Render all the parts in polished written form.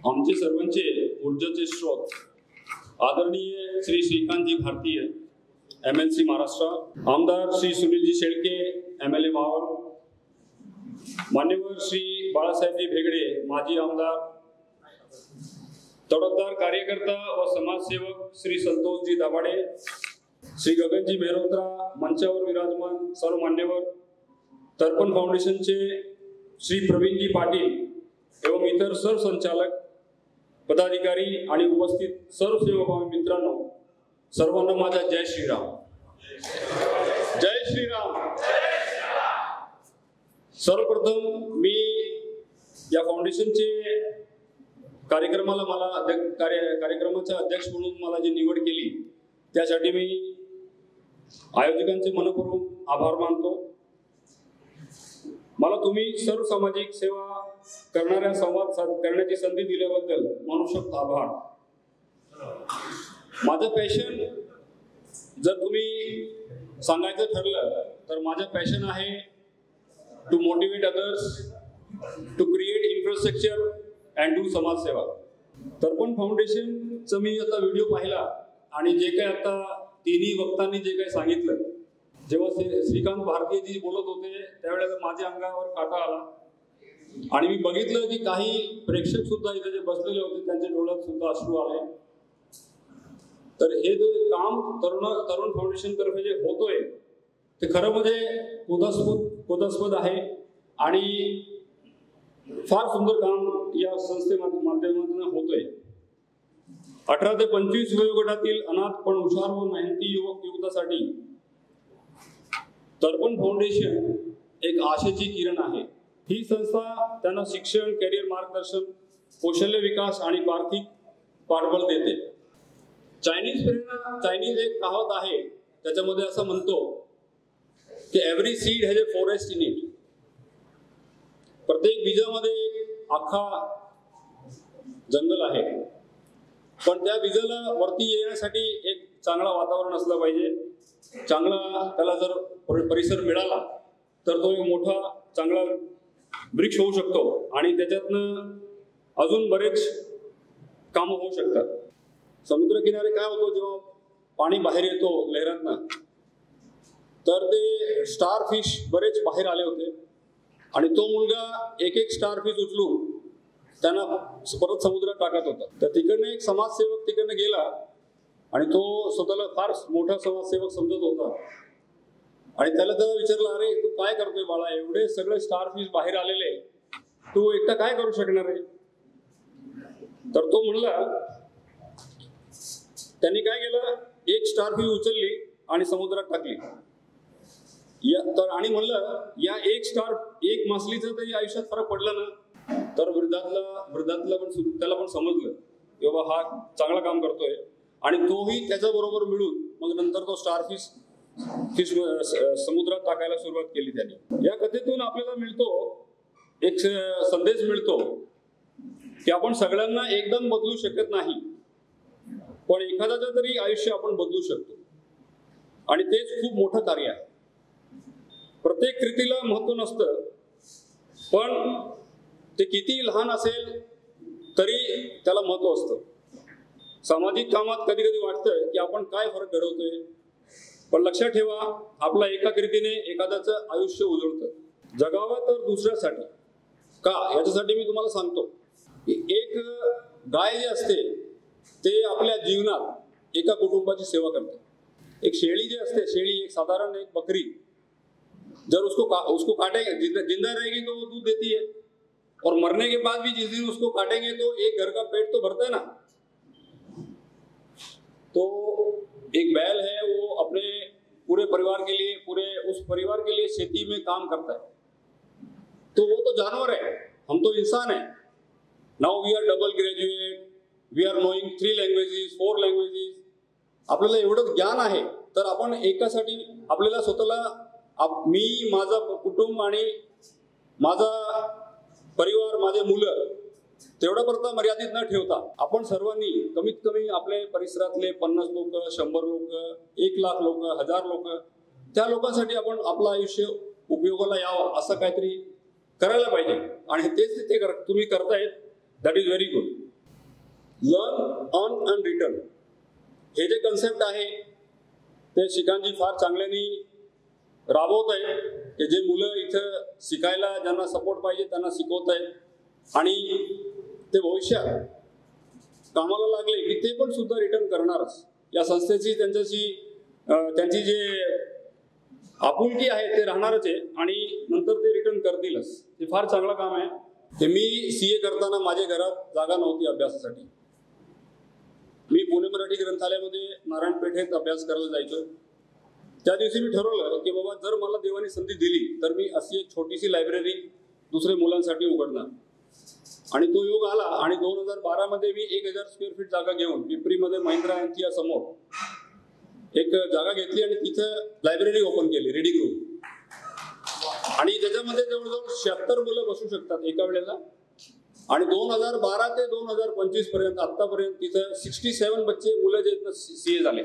आमचे सर्वांचे ऊर्जेचे स्रोत आदरणीय श्री श्रीकांतजी भारतीय MLC महाराष्ट्र, आमदार श्री सुनीलजी शेळके MLA मावळ, मान्यवर श्री बाळासाहेबजी भेगडे माजी आमदार, तडफदार कार्यकर्ता व समाजसेवक श्री संतोषजी दाभाडे, श्री गगनजी मेहरोत्रा, मंचावर विराजमान सर्व मान्यवर, तर्पण फाउंडेशनचे श्री प्रवीणजी पाटील एवं इतर सर्व संचालक, पदाधिकारी आणि उपस्थित सर्व सेवक मित्रांनो, सर्वांना माझा जय श्रीराम. जय श्रीराम. सर्वप्रथम मी या फाउंडेशनचे कार्यक्रमाच्या अध्यक्ष म्हणून मला जी निवड केली त्यासाठी मी आयोजकांचे मनपूर्वक आभार मानतो. मला तुम्ही सर्व सामाजिक सेवा करणाऱ्या संवाद करण्याची संधी दिल्याबद्दल मनुष्यक्त आभार. माझं पॅशन जर तुम्ही सांगायचं ठरलं तर माझं पॅशन आहे to motivate others, to create infrastructure and do समाजसेवा. तर्पण फाउंडेशनचं मी आता व्हिडिओ पाहिला आणि जे काही आता तिन्ही वक्तांनी जे काही सांगितलं, जेव्हा श्रीकांत भारतीयजी बोलत होते त्यावेळेला माझ्या अंगावर काटा आला आणि मी बघितलं की काही प्रेक्षक सुद्धा इथे जे बसलेले होते त्यांच्या डोळ्यात सुद्धा अश्रू आले. तर हे जे काम तरुण फाउंडेशन तर्फे जे होतोय ते खरं म्हणजे कोदास्पद आहे आणि फार सुंदर काम या माध्यमातून होतोय. 18 ते 25 वयोगटातील अनाथ पण हुशार व मेहनती युवकासाठी तर्पण फाउंडेशन एक आशेची किरण आहे. ही संस्था त्यांना शिक्षण, करिअर मार्गदर्शन, कौशल्य विकास आणि आर्थिक पाठबळ देते. चायनीज एक कहावत आहे, त्याच्यामध्ये असं म्हणतो की every seed has a forest in it. प्रत्येक बीजामध्ये एक अख्खा जंगल आहे, पण त्या बीजाला वरती येण्यासाठी एक चांगला वातावरण असलं पाहिजे. चांगला त्याला जर परिसर मिळाला तर तो एक मोठा चांगला वृक्ष होऊ शकतो आणि त्याच्यातनं अजून बरेच कामं होऊ शकतात. समुद्रकिनारे काय होतो, जेव्हा पाणी बाहेर येतो लहरातनं, तर ते स्टार फिश बरेच बाहेर आले होते आणि तो मुलगा एक स्टार फिश उचलून त्यांना परत समुद्रात टाकत होता. तर तिकडनं एक समाजसेवक तिकडनं गेला आणि तो स्वतःला फार मोठा समाजसेवक समजत होता आणि त्याला विचारलं, अरे तू काय करतोय बाळा, एवढे सगळे स्टार फिश बाहेर आलेले, तू एकटा काय करू शकणार आहे? तर तो म्हणला, त्यांनी काय केलं, एक स्टार फिश उचलली आणि समुद्रात टाकली आणि म्हणलं, या एक मासलीचं तरी आयुष्यात फरक पडला ना. तर वृद्धातला पण त्याला पण समजलं की बाबा हा चांगला काम करतोय आणि तोही त्याच्या बरोबर मिळून मग नंतर तो स्टार फिश समुद्रात टाकायला सुरुवात केली त्यांनी. या कथेतून आपल्याला एक संदेश मिळतो की आपण सगळ्यांना एकदम बदलू शकत नाही, पण एखाद्याचं तरी आयुष्य आपण बदलू शकतो आणि तेच खूप मोठं कार्य आहे. प्रत्येक कृतीला महत्व नसतं, पण ते किती लहान असेल तरी त्याला महत्व असतं. सामाजिक कामात कधी कधी वाटतं की आपण काय फरक घडवतोय, पण लक्षात ठेवा, आपला एका कृतीने एखाद्याचं आयुष्य उजळतं. जगावं तर दुसऱ्यासाठी का, याच्यासाठी मी तुम्हाला सांगतो की एक गाय जे असते ते आपल्या जीवनात एका कुटुंबाची सेवा करते. एक शेळी जी असते, एक साधारण एक बकरी, जर उसको काटेंगे, जिंदा रहेगी तो वो दूध देती है और मरने के बाद भी जिस दिन उसको काटेंगे तो एक घर का पेट तो भरता है ना. तो एक बैल है, वो अपने पूरे परिवार के लिए खेती में काम करता है. तो वो तो जानवर है, हम तो इंसान है. Now we are double graduate, we are knowing 3 languages, 4 languages. आपल्याला एवढं ज्ञान आहे, तर आपण एकासाठी आपल्याला स्वतःला मी, माझं कुटुंब आणि माझा परिवार, माझे मुलं, तेवढ्यापर्यंत मर्यादित न ठेवता आपण सर्वांनी कमीत कमी आपल्या परिसरातले 50 लोक, 100 लोक, 1 लाख लोक, 1000 लोक, त्या लोकांसाठी आपण आपलं आयुष्य उपयोगाला यावं असं काहीतरी करायला पाहिजे आणि तेच तुम्ही करतायत. That is very good. Learn, earn and return हे जे कन्सेप्ट आहे ते शिकांजी फार चांगल्याने राबवत आहे, की जे मुलं इथं शिकायला ज्यांना सपोर्ट पाहिजे त्यांना शिकवत आहेत आणि ते भविष्यात कामाला लागले की ते पण सुद्धा रिटर्न करणारच. या संस्थेची त्यांची जे आपुलकी आहे ते राहणारच आहे आणि नंतर ते रिटर्न करतीलच. हे फार चांगलं काम आहे. ते मी CA करताना माझ्या घरात जागा नव्हती अभ्यासासाठी. मी पुणे मराठी ग्रंथालयामध्ये नारायण पेठेत अभ्यास करायला जायचो. त्या दिवशी मी ठरवलं की बाबा जर मला देवाने संधी दिली तर मी अशी एक छोटीशी लायब्ररी दुसऱ्या मुलांसाठी उघडणार. आणि तो योग आला आणि 2012 मध्ये मी 1000 स्क्वेअर फीट जागा घेऊन पिंपरीमध्ये महिंद्रा यांच्या समोर एक जागा घेतली आणि तिथं लायब्ररी ओपन केली, रीडिंग रूम. आणि त्याच्यामध्ये जवळजवळ 76 मुलं बसू शकतात एका वेळेला. आणि 2012 ते 2025 पर्यंत आतापर्यंत तिथं 67 बच्चे मुलं जे आहेत ना CA झाले.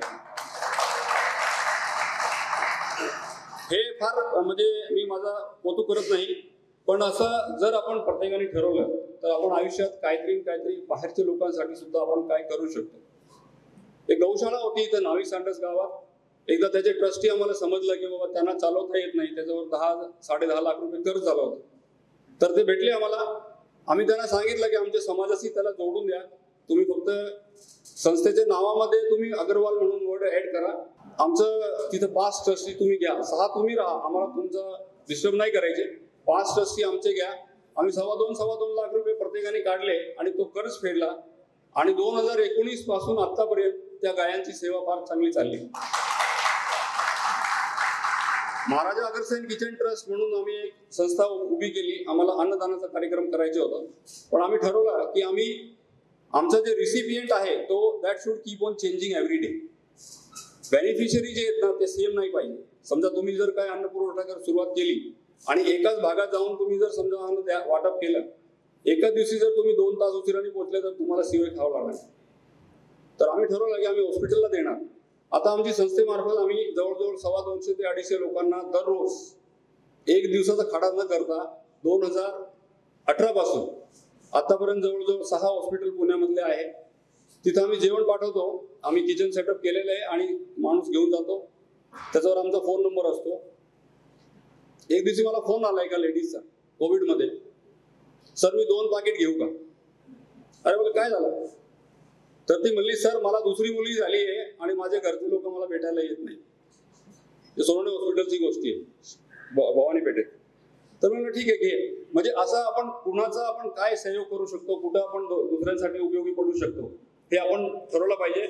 हे फार म्हणजे मी माझा कौतुक करत नाही, पण असं जर आपण प्रत्येकाने ठरवलं तर आपण आयुष्यात काहीतरी बाहेरच्या लोकांसाठी सुद्धा आपण काय करू शकतो. एक गौशाळा होती इथं नावी सांडस गावात. एकदा त्याचे ट्रस्टी आम्हाला समजलं की बाबा त्यांना चालवता येत नाही, त्याच्यावर 10-10.5 लाख रुपये कर्ज झालं होतं. तर ते भेटले आम्हाला. आम्ही त्यांना सांगितलं की आमच्या समाजाशी त्याला जोडून द्या, तुम्ही फक्त संस्थेच्या नावामध्ये तुम्ही अग्रवाल म्हणून वर्ड ऍड करा, आमचं तिथं 5 ट्रस्टी तुम्ही घ्या, 6 तुम्ही राहा, आम्हाला तुमचं डिस्टर्ब नाही करायचे, 5 ट्रस्टी आमचे घ्या. आम्ही 2.25 लाख रुपये प्रत्येकाने काढले आणि तो कर्ज फेडला. आणि 2019 पासून आतापर्यंत त्या गायांची सेवा फार चांगली चालली. महाराजा अग्रसेन किचन ट्रस्ट म्हणून आम्ही एक संस्था उभी केली. आम्हाला अन्नदानाचा कार्यक्रम करायचा होता, पण आम्ही ठरवलं की आम्ही आमचा जे रिसिपियंट आहे तो that should keep on changing every day. Beneficiary जे आहेत ना ते सेम नाही पाहिजे. समजा तुम्ही जर काय अन्न पुरवठा सुरुवात केली आणि एकाच भागात जाऊन तुम्ही जर समजा अन्न वाटप केलं, एकाच दिवशी जर तुम्ही 2 तास उशिराने पोहोचले तर तुम्हाला शिवाय खावं लागणार. तर आम्ही ठरवलं की आम्ही हॉस्पिटलला देणार. आता आमची संस्थेमार्फत आम्ही जवळजवळ 250 ते 250 लोकांना दररोज एक दिवसाचा खाडा न करता 2018 पासून आतापर्यंत जवळजवळ 6 हॉस्पिटल पुण्यामधले आहे. तिथं आम्ही जेवण पाठवतो. आम्ही किचन सेटअप केलेलं आहे आणि माणूस घेऊन जातो. त्याच्यावर आमचा फोन नंबर असतो. एक दिवशी मला फोन आला एका लेडीजचा कोविडमध्ये, सर मी 2 पाकिट घेऊ का? अरे बोल काय झालं? तर ती म्हणली सर मला दुसरी मुलगी झाली आहे आणि माझे घरचे लोक मला भेटायला येत नाही. ते सोनवणे हॉस्पिटलची गोष्टी आहे भवानी पेठेत. तर म्हणलं ठीक आहे घे. म्हणजे असं आपण कुणाचा आपण काय सहयोग करू शकतो, कुठं आपण दुसऱ्यांसाठी उपयोगी पडू शकतो हे आपण ठरवलं पाहिजे.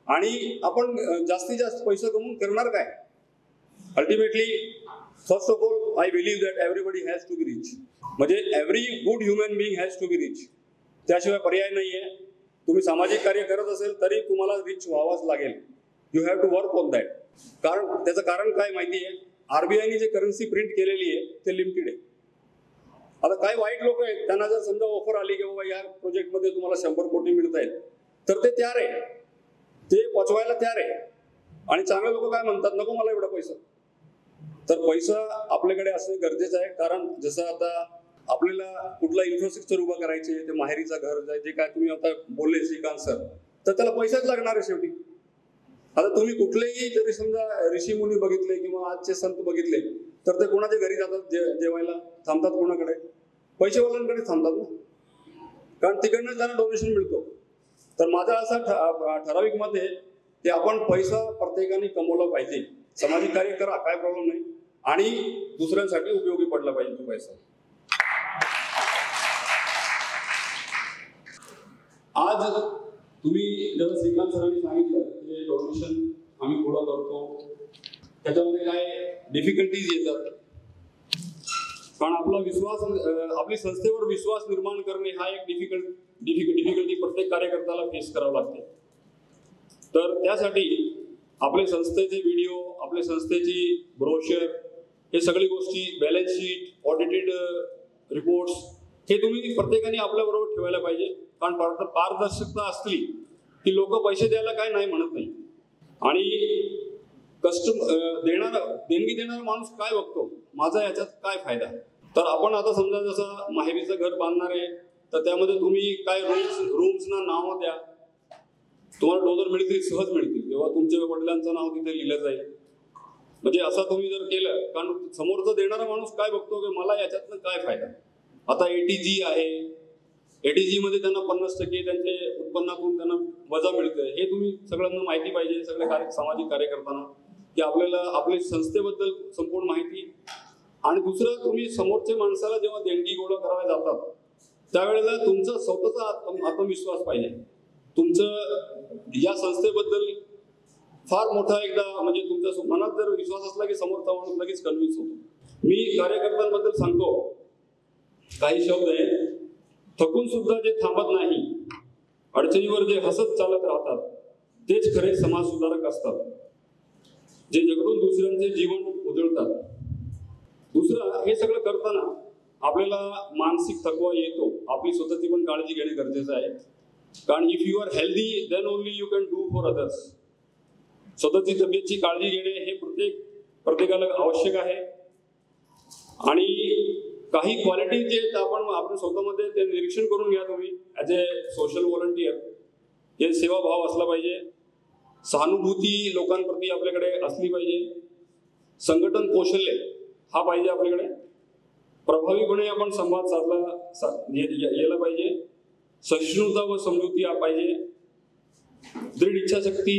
आणि आपण जास्तीत जास्त पैसे कमवून करणार काय? Ultimately first of all I believe that everybody has to be rich. म्हणजे every good human being has to be rich. त्याशिवाय पर्याय नाहीये. तुम्ही सामाजिक कार्य करत असेल तरी तुम्हाला रिच व्हावाच लागेल. You have to work on that. कारण त्याचं कारण काय माहिती आहे? RBIने जे करन्सी प्रिंट केलेली आहे ते लिमिटेड आहे. आता काही वाईट लोक आहेत, त्यांना जर समजा ऑफर आली की बाबा या प्रोजेक्टमध्ये तुम्हाला 100 कोटी मिळत आहेत तर ते तयार आहे, ते पोचवायला तयार आहे. आणि चांगले लोक काय म्हणतात, नको मला एवढा पैसा. तर पैसा आपल्याकडे असणं गरजेचं आहे. कारण जसं आता आपल्याला कुठला इन्फ्रास्ट्रक्चर उभा करायचे, ते माहेरीचं घर जे काय तुम्ही आता बोलले श्रीकांत सर, तर त्याला पैसाच लागणार आहे शेवटी. आता तुम्ही कुठलेही जरी समजा ऋषी मुनी बघितले किंवा आजचे संत बघितले तर ते कोणाच्या घरी जातात जेवायला? थांबतात कोणाकडे? पैसेवाल्यांकडे थांबतात ना, कारण तिकडनं त्यांना डोनेशन मिळतो. तर माझा असा ठराविक मत आहे की आपण पैसा प्रत्येकाने कमवला पाहिजे. सामाजिक कार्य करा, काय प्रॉब्लेम नाही, आणि दुसऱ्यांसाठी उपयोगी पडला पाहिजे तो पैसा. आज तुम्ही जसं श्रीकांत सरांनी सांगितलं की डोनेशन आम्ही पुढं करतो, त्याच्यामध्ये काय डिफिकल्टीज येतात. कारण आपला विश्वास, आपली संस्थेवर विश्वास निर्माण करणे हा एक डिफिकल्टी प्रत्येक कार्यकर्त्याला फेस करावं लागते. तर त्यासाठी आपल्या संस्थेचे व्हिडिओ, आपल्या संस्थेची ब्रोशर, हे सगळी गोष्टी, बॅलन्स शीट, ऑडिटेड रिपोर्ट्स, हे तुम्ही प्रत्येकाने आपल्याबरोबर ठेवायला पाहिजे. कारण पारदर्शकता असली की लोक पैसे द्यायला काय नाही म्हणत नाही. आणि देणगी देणारा माणूस काय बघतो, माझा याच्यात काय फायदा. तर आपण आता समजा जसं माहेरीचं घर बांधणार आहे तर त्यामध्ये तुम्ही काय रूम्सना नावं द्या, तुम्हाला डोनर मिळतील, सहज मिळतील, तेव्हा तुमच्या वडिलांचं नाव तिथे लिहिलं जाईल. म्हणजे असं तुम्ही जर केलं, कारण समोरचा देणारा माणूस काय बघतो की मला याच्यातनं काय फायदा. आता ATG आहे, ATG मध्ये त्यांना 50% त्यांचे उत्पन्नातून त्यांना वजा मिळतं. हे तुम्ही सगळ्यांना माहिती पाहिजे, सगळे सामाजिक कार्यकर्त्यांना, की आपल्याला आपल्या संस्थेबद्दल संपूर्ण माहिती. आणि दुसरं, तुम्ही समोरच्या माणसाला जेव्हा देणगी गोळा करायला जातात त्यावेळेला तुमचा स्वतःचा आत्मविश्वास पाहिजे. तुमचं या संस्थेबद्दल फार मोठा एकदा म्हणजे तुमच्या मनात जर विश्वास असला की समोरचा माणूस लगेच कन्व्हिन्स होतो. मी कार्यकर्त्यांबद्दल सांगतो काही शब्द आहेत. थकून सुद्धा जे थांबत नाही, अडचणीवर जे हसत चालत राहतात, तेच खरे समाज सुधारक असतात, जे जगडून दुसऱ्यांचे जीवन उजळतात. दुसरं, हे सगळं करताना आपल्याला मानसिक थकवा येतो. आपली स्वतःची पण काळजी घेणे गरजेचं आहे. कारण if you are healthy then only you can do for others. स्वतःची तब्येतची काळजी घेणे हे प्रत्येकाला आवश्यक आहे. आणि काही क्वालिटी जे आपण स्वतःमध्ये ते निरीक्षण करून घ्या तुम्ही ॲज ए सोशल व्हॉलंटियर. हे सेवाभाव असला पाहिजे, सहानुभूती लोकांप्रती आपल्याकडे असली पाहिजे, संघटन कौशल्य हा पाहिजे आपल्याकडे, प्रभावीपणे आपण संवाद यायला पाहिजे, सहिष्णुता व समजुती पाहिजे, दृढ इच्छाशक्ती,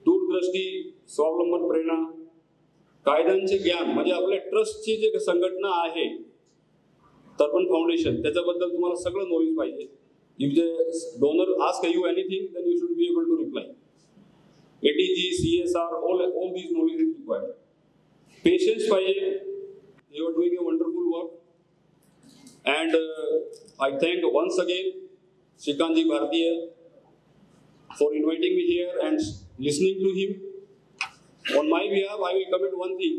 दूरदृष्टी, स्वावलंबन प्रेरणा, कायद्यांचे ज्ञान. म्हणजे आपल्या ट्रस्टची जे संघटना आहे तर्पण फाउंडेशन, त्याच्याबद्दल तुम्हाला सगळं नॉलेज पाहिजे. If the donor ask you anything then you should be able to reply. ATG, CSR, all these knowledge is required. Patience पाहिजे. You are doing a wonderful work. And I thank once again Shrikantji Bhartiya for inviting me here and listening to him. On my behalf, I will commit one thing.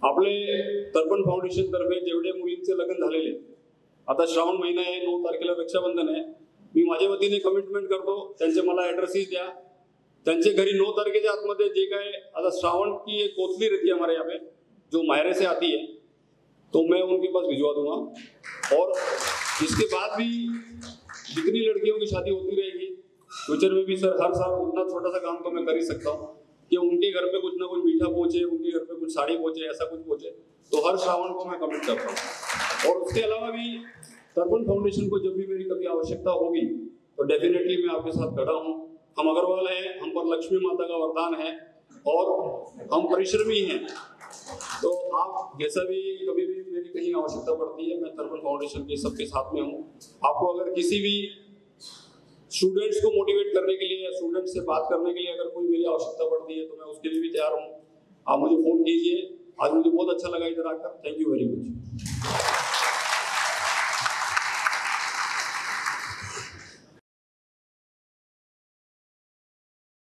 आपले तर्पण foundation तर्फे जेवढे मुलींचे लग्न झालेले, आता श्रावण महिना आहे, 9 तारखेला रक्षाबंधन आहे, मी माझ्या वतीने कमिटमेंट करतो, त्यांचे मला ॲड्रेसेस द्या. त्यांचे घरी 9 तारखेच्या आतमध्ये जे काय, आता श्रावण की एक कोथली रहती है हमारे यहाँ पे जो मायरे से आती है, तो मैं उनके पास भिजवा दूंगा. और इसके बाद भी जितनी लड़कियों की शादी होती रहेगी फ्यूचर में भी सर, हर साल उतना छोटा सा काम तो मैं कर ही सकता हूँ कि उनके घर पे कुछ ना कुछ मीठा पहुंचे, उनके घर पे कुछ साड़ी पहुंचे, ऐसा कुछ पहुंचे. तो हर श्रावण को मैं कमिट करता हूँ. और उसके अलावा भी तर्पण फाउंडेशन को जब भी मेरी कभी आवश्यकता होगी तो डेफिनेटली मैं आपके साथ खड़ा हूँ. हम अग्रवाल हैं, हम पर लक्ष्मी माता का वरदान है और हम परिश्रमी हैं. तो आप जैसा भी कभी भी मेरी कहीं आवश्यकता पड़ती है, मैं तर्पण फाउंडेशन के सबके साथ में हूँ. आपको अगर किसी भी स्टूडेंट्स को मोटिवेट करने के लिए या स्टूडेंट्स से बात करने के लिए अगर कोई मेरी आवश्यकता पड़ती है तो मैं उसके लिए भी तैयार हूँ. आप मुझे फोन कीजिए. आज मुझे बहुत अच्छा लगा इधर आकर. Thank you very much.